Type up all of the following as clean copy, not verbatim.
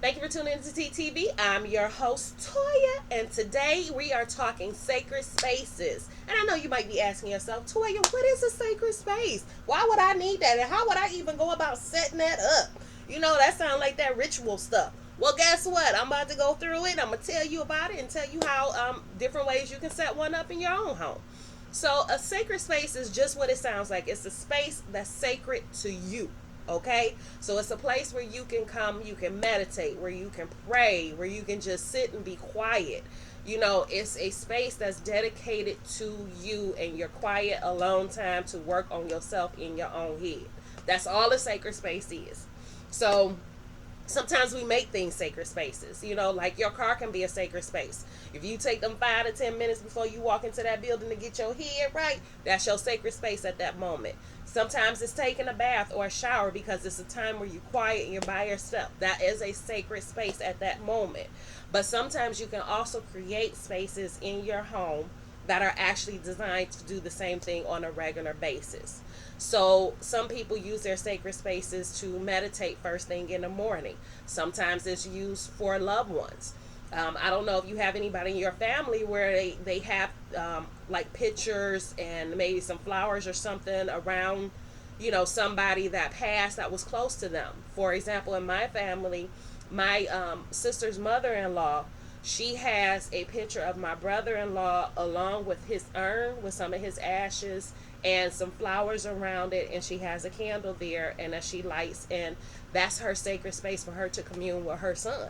Thank you for tuning into TTV. I'm your host, Toya, and today we are talking sacred spaces. And I know you might be asking yourself, Toya, what is a sacred space? Why would I need that? And how would I even go about setting that up? That sounds like that ritual stuff. Well, guess what? I'm about to go through it. I'm going to tell you about it and tell you how different ways you can set one up in your own home. So, a sacred space is just what it sounds like. It's a space that's sacred to you. Okay? So, it's a place where you can come, you can meditate, where you can pray, where you can just sit and be quiet. It's a space that's dedicated to you and your quiet, alone time to work on yourself in your own head. That's all a sacred space is. So, sometimes we make things sacred spaces. Like your car can be a sacred space. If you take them 5 to 10 minutes before you walk into that building to get your head right, that's your sacred space at that moment. Sometimes it's taking a bath or a shower because it's a time where you're quiet and you're by yourself. That is a sacred space at that moment. But sometimes you can also create spaces in your home that are actually designed to do the same thing on a regular basis. So, some people use their sacred spaces to meditate first thing in the morning. Sometimes it's used for loved ones. I don't know if you have anybody in your family where they have like pictures and maybe some flowers or something around, somebody that passed that was close to them. For example, in my family, my sister's mother-in-law, she has a picture of my brother-in-law along with his urn with some of his ashes and some flowers around it, and she has a candle there and that she lights, and that's her sacred space for her to commune with her son.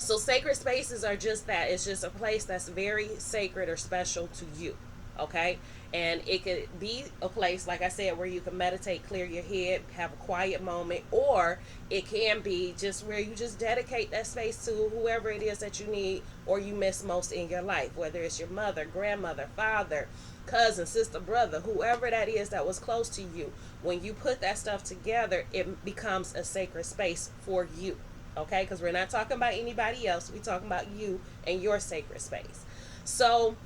So sacred spaces are just that. It's just a place that's very sacred or special to you. Okay? And it could be a place, like I said, where you can meditate, clear your head, have a quiet moment, or it can be just where you just dedicate that space to whoever it is that you need or you miss most in your life, whether it's your mother, grandmother, father, cousin, sister, brother, whoever that is that was close to you. When you put that stuff together, it becomes a sacred space for you. Okay? Because we're not talking about anybody else. We're talking about you and your sacred space. So,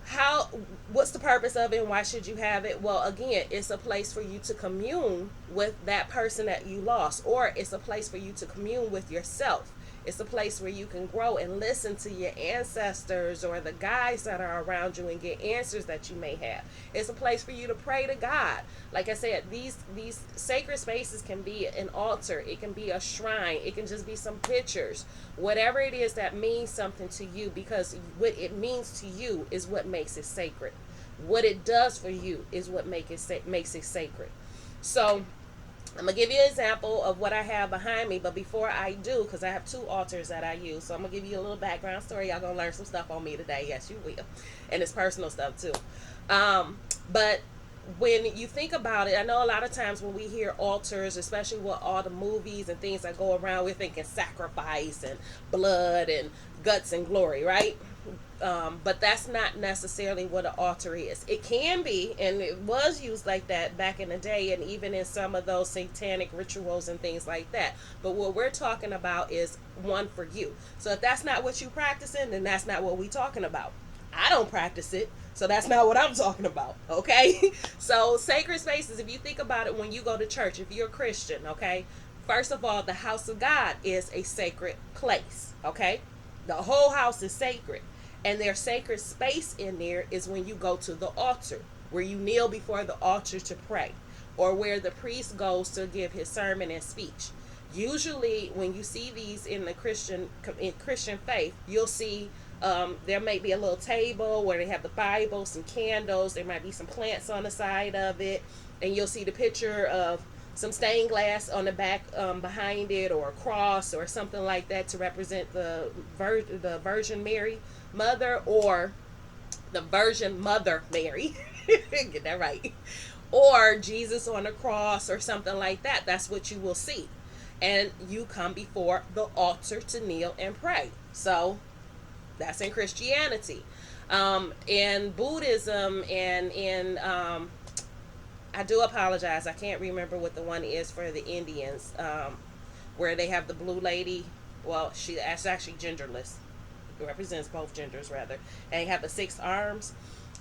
how what's the purpose of it and why should you have it? Well, again, it's a place for you to commune with that person that you lost, or it's a place for you to commune with yourself. It's a place where you can grow and listen to your ancestors or the guides that are around you and get answers that you may have. It's a place for you to pray to God. Like I said, these sacred spaces can be an altar, it can be a shrine, it can just be some pictures, whatever it is that means something to you, because what it means to you is what makes it sacred. What it does for you is what makes it sacred. So I'm going to give you an example of what I have behind me, but before I do, because I have two altars that I use, so I'm going to give you a little background story. Y'all going to learn some stuff on me today. Yes, you will. And it's personal stuff, too. But when you think about it, I know a lot of times when we hear altars, especially with all the movies and things that go around, we're thinking sacrifice and blood and guts and glory, right? But that's not necessarily what an altar is. It can be, and it was used like that back in the day, and even in some of those satanic rituals and things like that. But what we're talking about is one for you. So if that's not what you practicing, then that's not what we're talking about. I don't practice it, so that's not what I'm talking about. Okay? So sacred spaces, if you think about it, when you go to church, if you're a Christian, okay, first of all, the house of God is a sacred place. Okay, the whole house is sacred. And their sacred space in there is when you go to the altar, where you kneel before the altar to pray, or where the priest goes to give his sermon and speech. Usually, when you see these in Christian faith, you'll see there may be a little table where they have the Bible, some candles, there might be some plants on the side of it, and you'll see the picture of some stained glass on the back behind it, or a cross or something like that to represent the Virgin Mary Mother, or the Virgin Mother Mary. Get that right. Or Jesus on the cross or something like that. That's what you will see. And you come before the altar to kneel and pray. So that's in Christianity. In Buddhism and in I do apologize, I can't remember what the one is for the Indians, where they have the blue lady. Well, that's actually genderless. It represents both genders, rather. And they have the 6 arms.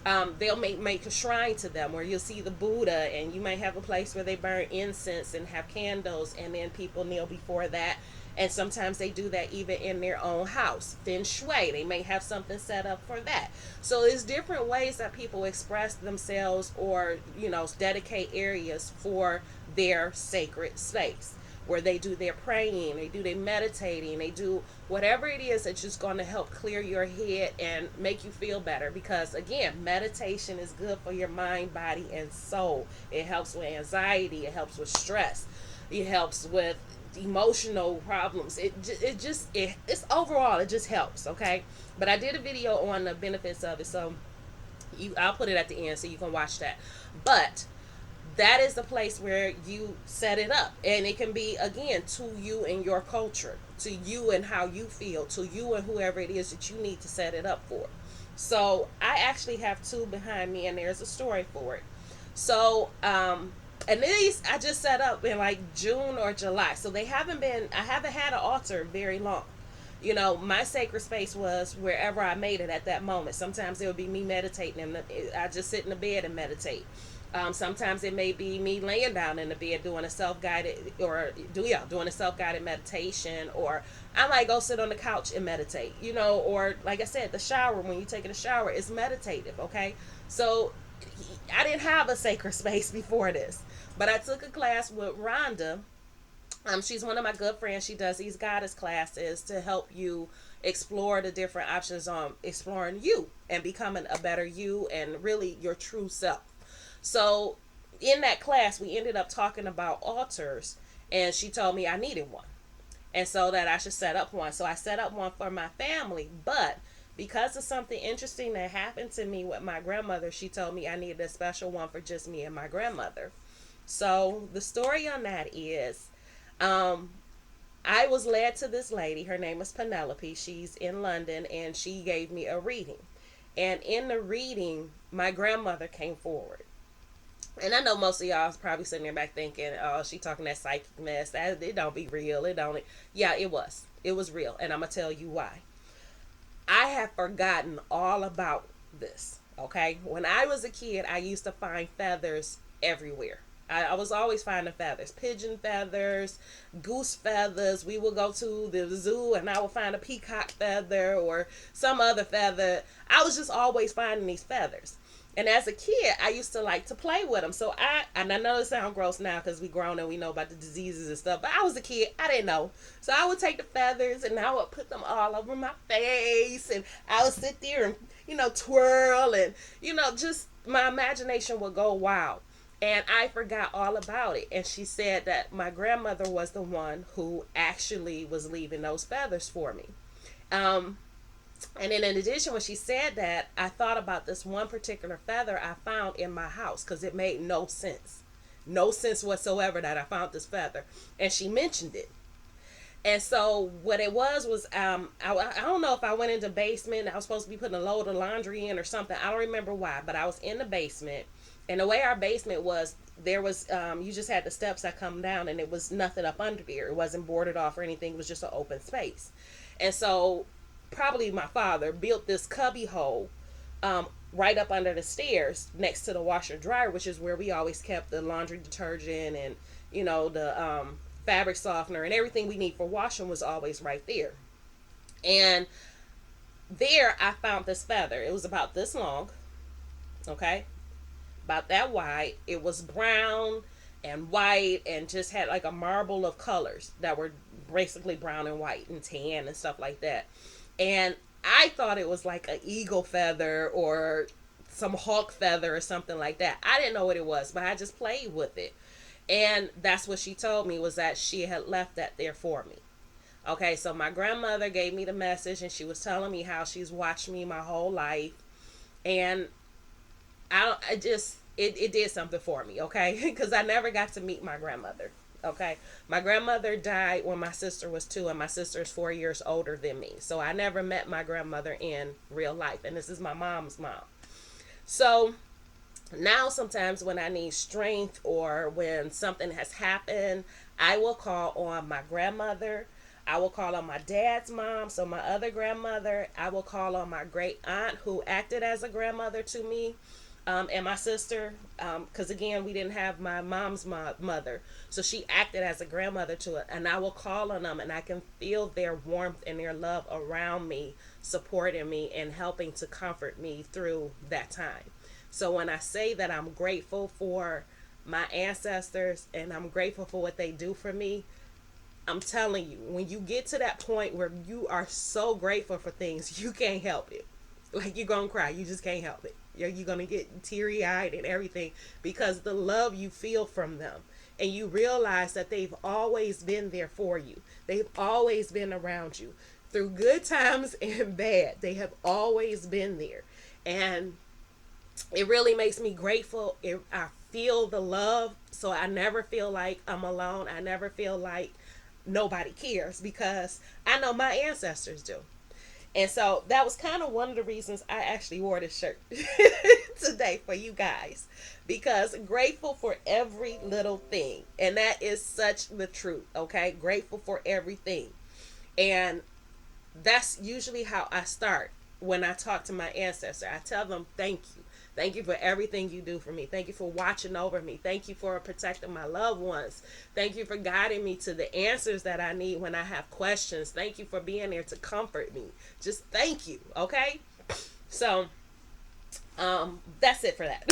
They'll make a shrine to them where you'll see the Buddha, and you might have a place where they burn incense and have candles, and then people kneel before that. And sometimes they do that even in their own house. Feng Shui, they may have something set up for that. So there's different ways that people express themselves, or dedicate areas for their sacred space, where they do their praying, they do their meditating, they do whatever it is that's just going to help clear your head and make you feel better. Because again, meditation is good for your mind, body, and soul. It helps with anxiety, it helps with stress, it helps with emotional problems. It's overall, it just helps. Okay, but I did a video on the benefits of it, so I'll put it at the end so you can watch that. But that is the place where you set it up, and it can be, again, to you and your culture, to you and how you feel, to you and whoever it is that you need to set it up for. So I actually have two behind me, and there's a story for it. So and these I just set up in like June or July, so I haven't had an altar very long. My sacred space was wherever I made it at that moment. Sometimes it would be me meditating, and I just sit in the bed and meditate. Sometimes it may be me laying down in the bed doing a self-guided meditation, or I might go sit on the couch and meditate, or like I said, the shower, when you're taking a shower, is meditative. Okay, so I didn't have a sacred space before this, but I took a class with Rhonda. She's one of my good friends. She does these goddess classes to help you explore the different options on exploring you and becoming a better you and really your true self. So in that class, we ended up talking about altars, and she told me I needed one, and so that I should set up one. So I set up one for my family, but because of something interesting that happened to me with my grandmother, she told me I needed a special one for just me and my grandmother. So the story on that is, I was led to this lady. Her name is Penelope. She's in London, and she gave me a reading. And in the reading, my grandmother came forward. And I know most of y'all is probably sitting there back thinking, "Oh, she talking that psychic mess. It don't be real. It don't." Yeah, it was. It was real, and I'm gonna tell you why. I have forgotten all about this. Okay, when I was a kid, I used to find feathers everywhere. I was always finding feathers, pigeon feathers, goose feathers. We would go to the zoo, and I would find a peacock feather or some other feather. I was just always finding these feathers. And as a kid, I used to like to play with them. So and I know it sounds gross now because we grown and we know about the diseases and stuff, but I was a kid. I didn't know. So I would take the feathers and I would put them all over my face, and I would sit there and, twirl, and, just my imagination would go wild. And I forgot all about it. And she said that my grandmother was the one who actually was leaving those feathers for me. And then in addition, when she said that, I thought about this one particular feather I found in my house, because it made no sense. No sense whatsoever that I found this feather. And she mentioned it. And so what it was I don't know if I went into the basement. I was supposed to be putting a load of laundry in or something. I don't remember why, but I was in the basement. And the way our basement was, there was, you just had the steps that come down, and it was nothing up under there. It wasn't boarded off or anything. It was just an open space. And so probably my father built this cubby hole right up under the stairs next to the washer dryer, which is where we always kept the laundry detergent and the fabric softener, and everything we need for washing was always right there. And there I found this feather. It was about this long, okay, about that wide. It was brown and white and just had like a marble of colors that were basically brown and white and tan and stuff like that. And I thought it was like an eagle feather or some hawk feather or something like that. I didn't know what it was, but I just played with it. And that's what she told me, was that she had left that there for me. Okay, so my grandmother gave me the message, and she was telling me how she's watched me my whole life. And it did something for me, okay? Because I never got to meet my grandmother. Okay, my grandmother died when my sister was 2, and my sister is 4 years older than me. So I never met my grandmother in real life, and this is my mom's mom. So now sometimes when I need strength or when something has happened, I will call on my grandmother. I will call on my dad's mom, so my other grandmother. I will call on my great aunt who acted as a grandmother to me, and my sister, because again, we didn't have my mom's mother, so she acted as a grandmother to it. And I will call on them, and I can feel their warmth and their love around me, supporting me and helping to comfort me through that time. So when I say that I'm grateful for my ancestors and I'm grateful for what they do for me, I'm telling you, when you get to that point where you are so grateful for things, you can't help it. Like, you're gonna cry, you just can't help it. You're gonna get teary eyed and everything, because the love you feel from them, and you realize that they've always been there for you. They've always been around you through good times and bad. They have always been there, and it really makes me grateful. I feel the love, so I never feel like I'm alone. I never feel like nobody cares, because I know my ancestors do. And so that was kind of one of the reasons I actually wore this shirt today for you guys, because grateful for every little thing. And that is such the truth, okay? Grateful for everything. And that's usually how I start when I talk to my ancestor. I tell them, thank you. Thank you for everything you do for me. Thank you for watching over me. Thank you for protecting my loved ones. Thank you for guiding me to the answers that I need when I have questions. Thank you for being there to comfort me. Just thank you, okay? So, that's it for that.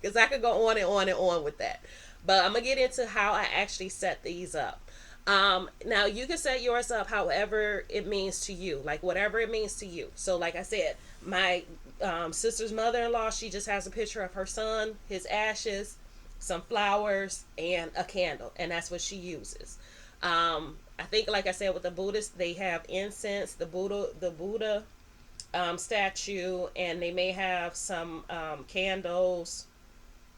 Because I could go on and on and on with that. But I'm going to get into how I actually set these up. Now you can set yours up however it means to you, like whatever it means to you. So like I said, my sister's mother-in-law, she just has a picture of her son, his ashes, some flowers, and a candle, and that's what she uses. I think, like I said, with the Buddhists, they have incense, the Buddha statue, and they may have some candles,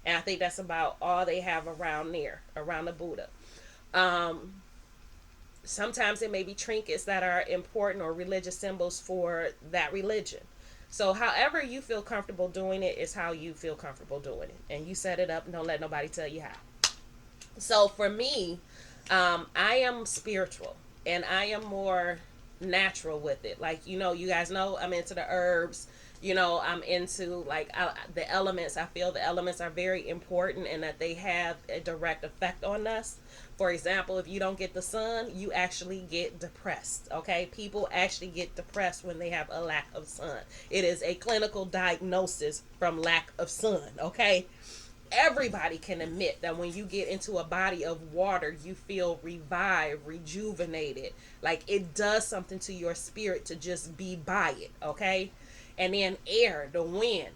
and I think that's about all they have around the Buddha. Um, Sometimes it may be trinkets that are important or religious symbols for that religion. So however you feel comfortable doing it is how you feel comfortable doing it. And you set it up and don't let nobody tell you how. So for me, I am spiritual and I am more natural with it. Like, you guys know I'm into the herbs. I'm into the elements. I feel the elements are very important and that they have a direct effect on us. For example, if you don't get the sun, you actually get depressed. Okay, people actually get depressed when they have a lack of sun. It is a clinical diagnosis from lack of sun. Okay, everybody can admit that when you get into a body of water, you feel revived, rejuvenated. Like, it does something to your spirit to just be by it. Okay. And then air, the wind.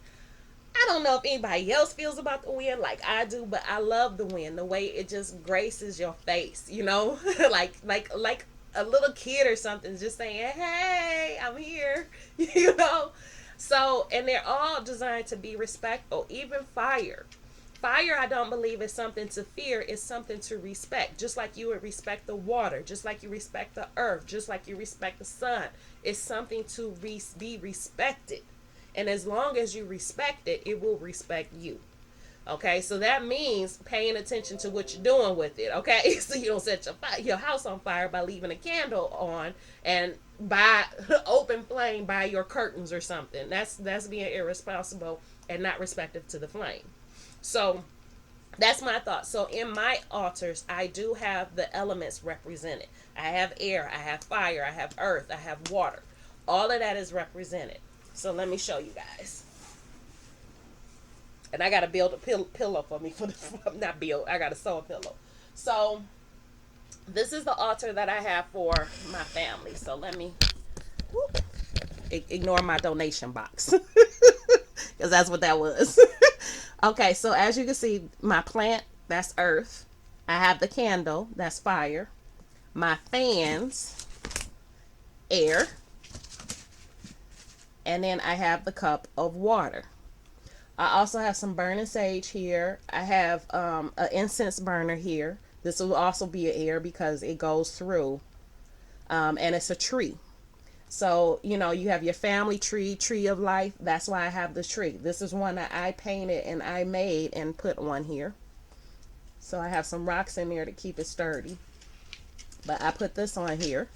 I don't know if anybody else feels about the wind like I do, but I love the wind. The way it just graces your face, like a little kid or something, just saying, "Hey, I'm here," you know. So, and they're all designed to be respectful. Even fire. Fire, I don't believe is something to fear. It's something to respect. Just like you would respect the water, just like you respect the earth, just like you respect the sun. It's something to be respected. And as long as you respect it, it will respect you. Okay, so that means paying attention to what you're doing with it. Okay, so you don't set your house on fire by leaving a candle on and by open flame by your curtains or something. That's being irresponsible and not respective to the flame. So that's my thought. So in my altars, I do have the elements represented. I have air, I have fire, I have earth, I have water. All of that is represented. So let me show you guys. And I got to build a pillow for me. Not build, I got to sew a pillow. So this is the altar that I have for my family. So let me ignore my donation box. Because that's what that was. Okay, so as you can see, my plant, that's earth. I have the candle, that's fire. My fans, air. And then I have the cup of water. I also have some burning sage here. I have an incense burner here. This will also be an air because it goes through. And it's a tree. So, you have your family tree of life. That's why I have the tree. This is one that I painted and I made and put on here. So I have some rocks in there to keep it sturdy. But I put this on here.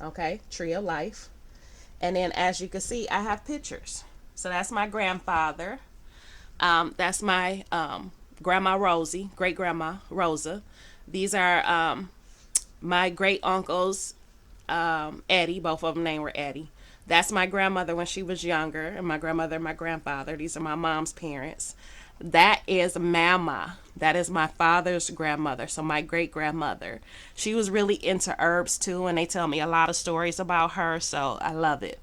Okay, Tree of Life. And then as you can see, I have pictures. So that's my grandfather. That's my grandma Rosie, great grandma Rosa. These are my great uncles, Eddie. Both of them name were Eddie. That's my grandmother when she was younger, and my grandmother and my grandfather. These are my mom's parents. That is Mama. That is my father's grandmother, so my great grandmother. She was really into herbs too, and they tell me a lot of stories about her, so I love it.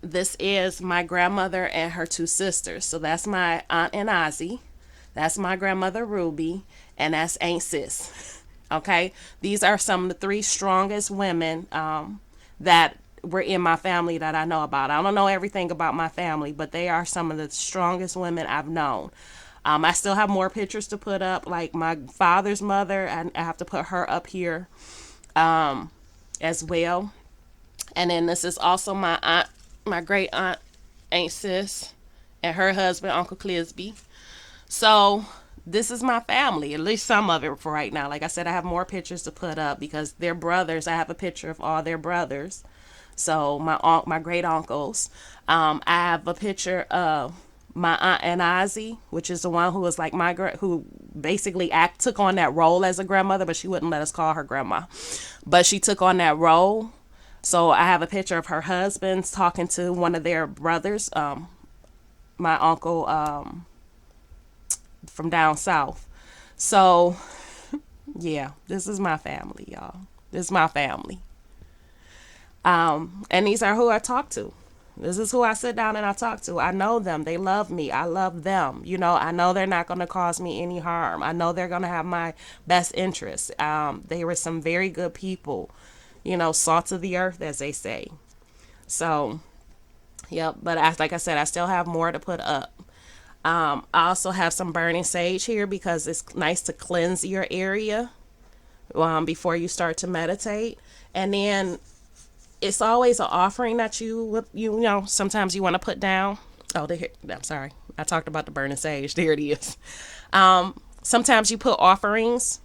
This is my grandmother and her two sisters. So that's my aunt and Ozzy. That's my grandmother Ruby, and that's Aunt Sis. Okay, these are some of the three strongest women that were in my family that I know about. I don't know everything about my family, but they are some of the strongest women I've known. I still have more pictures to put up, like my father's mother. I have to put her up here as well. And then this is also my aunt, my great aunt, Aunt Sis, and her husband, Uncle Clisby. So this is my family, at least some of it for right now. Like I said, I have more pictures to put up because they're brothers. I have a picture of all their brothers. So my great uncles. I have a picture of my aunt and Ozzy, which is the one who was like who basically took on that role as a grandmother, but she wouldn't let us call her grandma. But she took on that role. So I have a picture of her husband talking to one of their brothers, my uncle from down south. So yeah, this is my family, y'all. This is my family. And these are who I talk to. This is who I sit down and I talk to. I know them. They love me. I love them. You know, I know they're not going to cause me any harm. I know they're going to have my best interests. They were some very good people, you know, salt of the earth, as they say. So, yep. But like I said, I still have more to put up. I also have some burning sage here because it's nice to cleanse your area before you start to meditate. And then it's always an offering that you know, sometimes you want to put down. Oh, I'm sorry. I talked about the burning sage. There it is. Sometimes you put offerings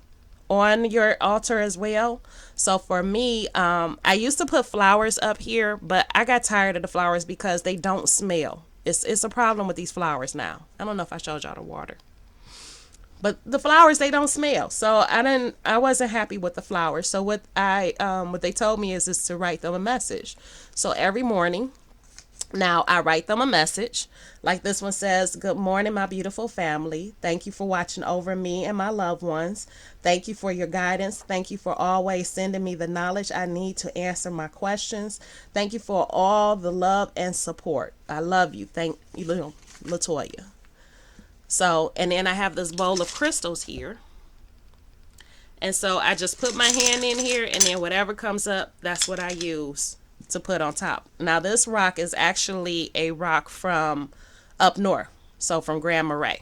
on your altar as well. So for me, I used to put flowers up here, but I got tired of the flowers because they don't smell. It's a problem with these flowers now. I don't know if I showed y'all the water. But the flowers, they don't smell. So I wasn't happy with the flowers. So what they told me is to write them a message. So every morning now I write them a message. Like this one says, "Good morning, my beautiful family. Thank you for watching over me and my loved ones. Thank you for your guidance. Thank you for always sending me the knowledge I need to answer my questions. Thank you for all the love and support. I love you. Thank you, little Latoya." So, and then I have this bowl of crystals here. And so I just put my hand in here, and then whatever comes up, that's what I use to put on top. Now, this rock is actually a rock from up north. So from Grand Marais.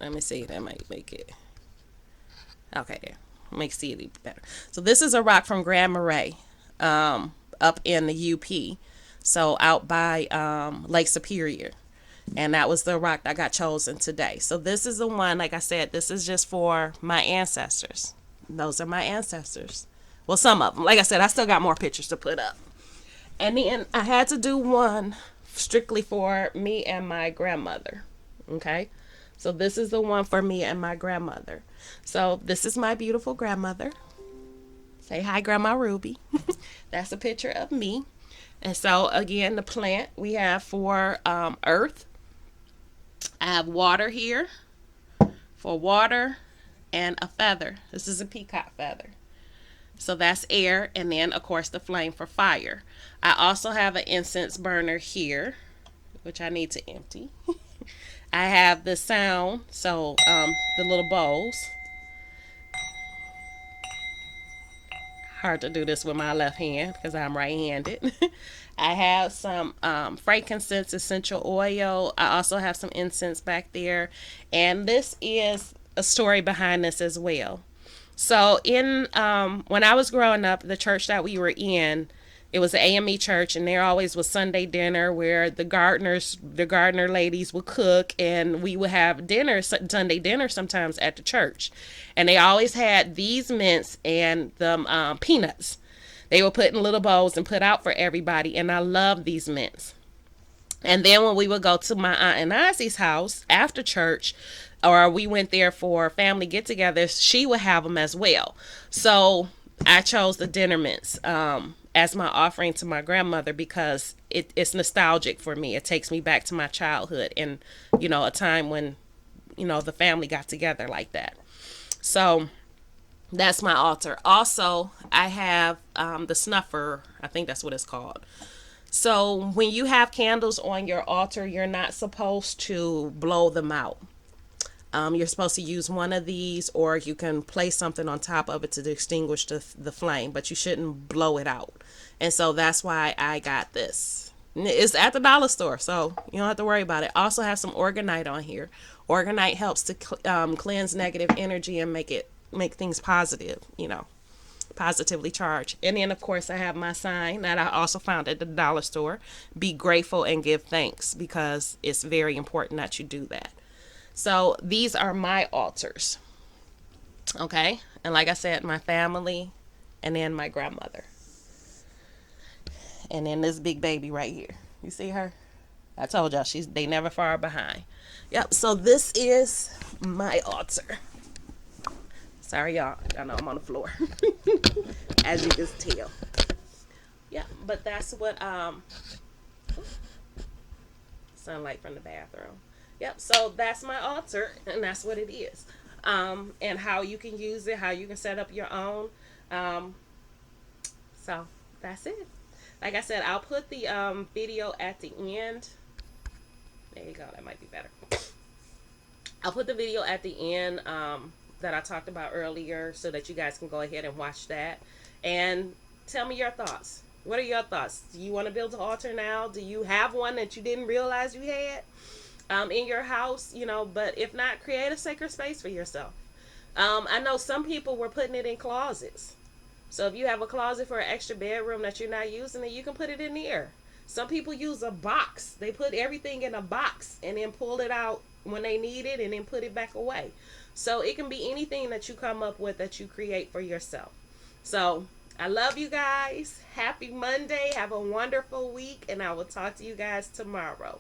Let me see. That might make it. Okay, there. Makes it better. So this is a rock from Grand Marais up in the UP. So out by Lake Superior. And that was the rock that got chosen today. So this is the one, like I said, this is just for my ancestors. Those are my ancestors. Well, some of them. Like I said, I still got more pictures to put up. And then I had to do one strictly for me and my grandmother. Okay? So this is the one for me and my grandmother. So this is my beautiful grandmother. Say hi, Grandma Ruby. That's a picture of me. And so, again, the plant we have for earth. I have water here for water and a feather. This is a peacock feather. So that's air, and then, of course, the flame for fire. I also have an incense burner here, which I need to empty. I have the sound, so the little bowls. Hard to do this with my left hand because I'm right-handed. I have some frankincense essential oil. I also have some incense back there. And this is a story behind this as well. So when I was growing up, the church that we were in, It was an AME church, and there always was Sunday dinner where the gardener ladies would cook, and we would have dinner, Sunday dinner sometimes at the church. And they always had these mints and the peanuts. They were put in little bowls and put out for everybody, and I love these mints. And then when we would go to my aunt and Ozzy's house after church, or we went there for family get-togethers, she would have them as well. So I chose the dinner mints as my offering to my grandmother because it's nostalgic for me. It takes me back to my childhood and, a time when, the family got together like that. So that's my altar. Also, I have the snuffer. I think that's what it's called. So when you have candles on your altar, you're not supposed to blow them out. You're supposed to use one of these, or you can place something on top of it to extinguish the flame, but you shouldn't blow it out. And so that's why I got this. It's at the dollar store, so you don't have to worry about it. Also have some organite on here. Organite helps to cleanse negative energy and make things positive, positively charged. And then of course I have my sign that I also found at the dollar store. Be grateful and give thanks, because it's very important that you do that. So these are my altars. Okay? And like I said, my family, and then my grandmother. And then this big baby right here. You see her? I told y'all they never far behind. Yep, so this is my altar. Sorry y'all, I know I'm on the floor. As you can tell. Yeah, but that's what sunlight from the bathroom. Yep, so that's my altar, and that's what it is. And how you can use it, how you can set up your own. So that's it. Like I said, I'll put the video at the end. There you go, that might be better. I'll put the video at the end that I talked about earlier so that you guys can go ahead and watch that. And tell me your thoughts. What are your thoughts? Do you want to build an altar now? Do you have one that you didn't realize you had? In your house, but if not, create a sacred space for yourself. I know some people were putting it in closets. So if you have a closet for an extra bedroom that you're not using, then you can put it in there. Some people use a box. They put everything in a box and then pull it out when they need it and then put it back away. So it can be anything that you come up with that you create for yourself. So I love you guys. Happy Monday. Have a wonderful week, and I will talk to you guys tomorrow.